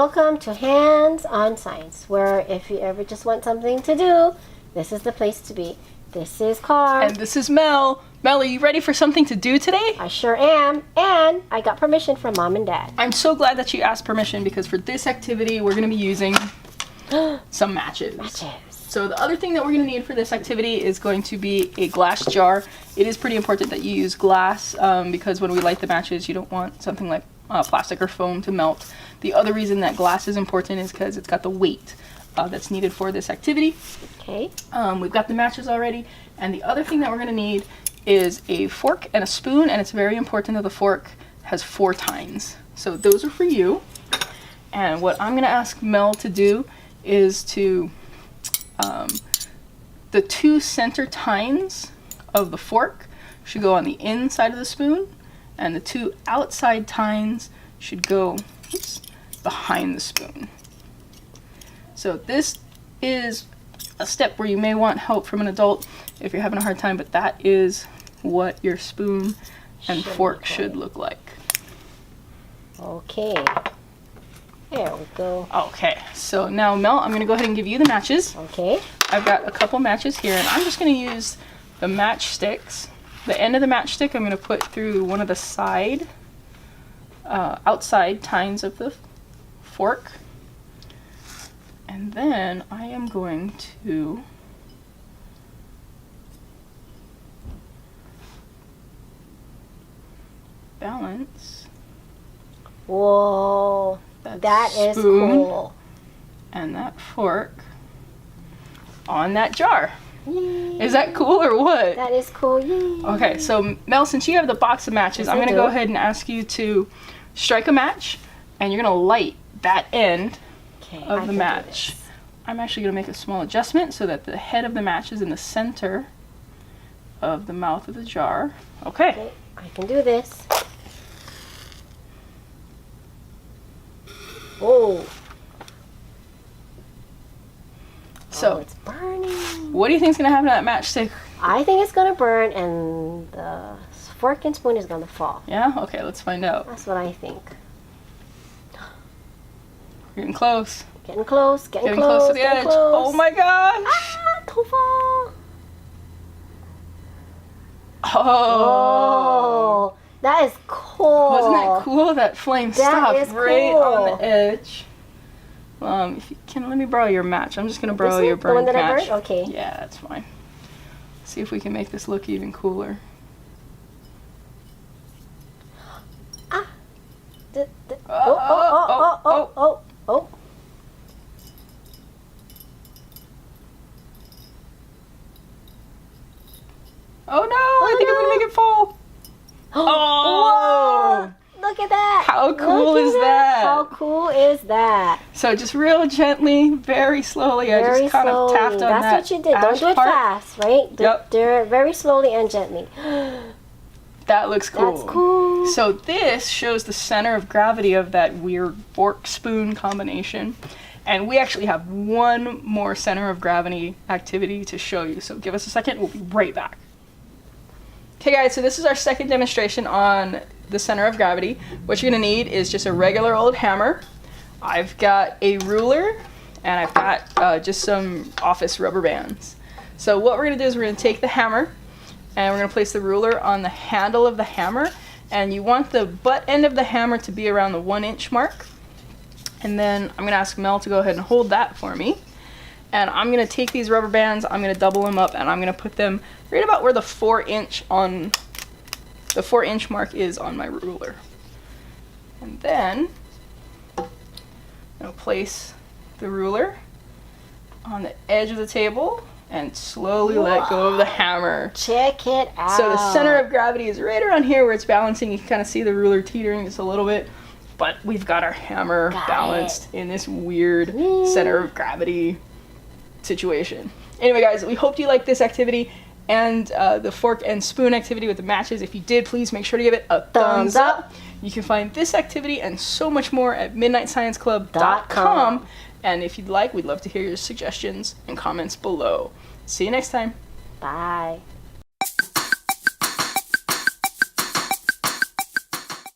Welcome to Hands on Science, where if you ever just want something to do, this is the place to be. This is Carr. And this is Mel. Mel, are you ready for something to do today? I sure am, and I got permission from Mom and Dad. I'm so glad that you asked permission, because for this activity, we're going to be using some matches. So the other thing that we're going to need for this activity is going to be a glass jar. It is pretty important that you use glass because when we light the matches, you don't want something like plastic or foam to melt. The other reason that glass is important is because it's got the weight that's needed for this activity. Okay. We've got the matches already, and the other thing that we're going to need is a fork and a spoon, and it's very important that the fork has 4 tines. So those are for you. And what I'm going to ask Mel to do is to the 2 center tines of the fork should go on the inside of the spoon, and the 2 outside tines should go behind the spoon. So this is a step where you may want help from an adult if you're having a hard time, but that is what your spoon and fork should look like. Okay. There we go. Okay, so now Mel, I'm going to go ahead and give you the matches. Okay. I've got a couple matches here, and I'm just going to use the matchsticks. The end of the matchstick I'm going to put through one of the outside tines of the fork. And then I am going to balance. Whoa, that is cool. And that fork on that jar. Yay. Is that cool or what? That is cool. Yay. Okay, so Mel, since you have the box of matches, Yes, I'm going to I do. go ahead and ask you to strike a match, and you're going to light that end of the match. I'm actually going to make a small adjustment so that the head of the match is in the center of the mouth of the jar. Okay. I can do this. Oh. So, it's burning. what do you think is going to happen to that matchstick? I think it's going to burn and the fork and spoon is going to fall. Yeah? Okay, let's find out. That's what I think. We're getting close. Getting close, Getting close to the edge. close. Oh my gosh! Ah, don't fall. Oh. Oh, that is cool. Wasn't that cool? That flame stopped is right cool. on the edge. If you can, let me borrow your match. I'm just going to borrow your The one burned that I match. burned? Okay. Yeah, that's fine. See if we can make this look even cooler. Ah. Oh. Oh no, I think I'm going to make it fall. Oh! Whoa, look at that. How cool Look at is that? How cool is that? So just real gently, very slowly, I just kind of tapped on that. That's what you did. Don't do it part. fast, right? Yep. Do it very slowly and gently. That looks cool. That's cool. So this shows the center of gravity of that weird fork-spoon combination. And we actually have one more center of gravity activity to show you. So give us a second, we'll be right back. Okay guys, so this is our second demonstration on the center of gravity. What you're gonna need is just a regular old hammer. I've got a ruler, and I've got just some office rubber bands. So what we're gonna do is we're gonna take the hammer, and we're gonna place the ruler on the handle of the hammer, and you want the butt end of the hammer to be around the 1-inch mark. And then I'm gonna ask Mel to go ahead and hold that for me. And I'm gonna take these rubber bands, I'm gonna double them up, and I'm gonna put them right about where the 4-inch mark is on my ruler. And then I'm gonna place the ruler on the edge of the table and slowly let go of the hammer. Check it out. So the center of gravity is right around here where it's balancing. You can kind of see the ruler teetering just a little bit, but we've got our hammer balanced in this weird center of gravity situation. Anyway guys, we hope you liked this activity and the fork and spoon activity with the matches. If you did, please make sure to give it a thumbs up. You can find this activity and so much more at midnightscienceclub.com. And if you'd like, we'd love to hear your suggestions and comments below. See you next time. Bye.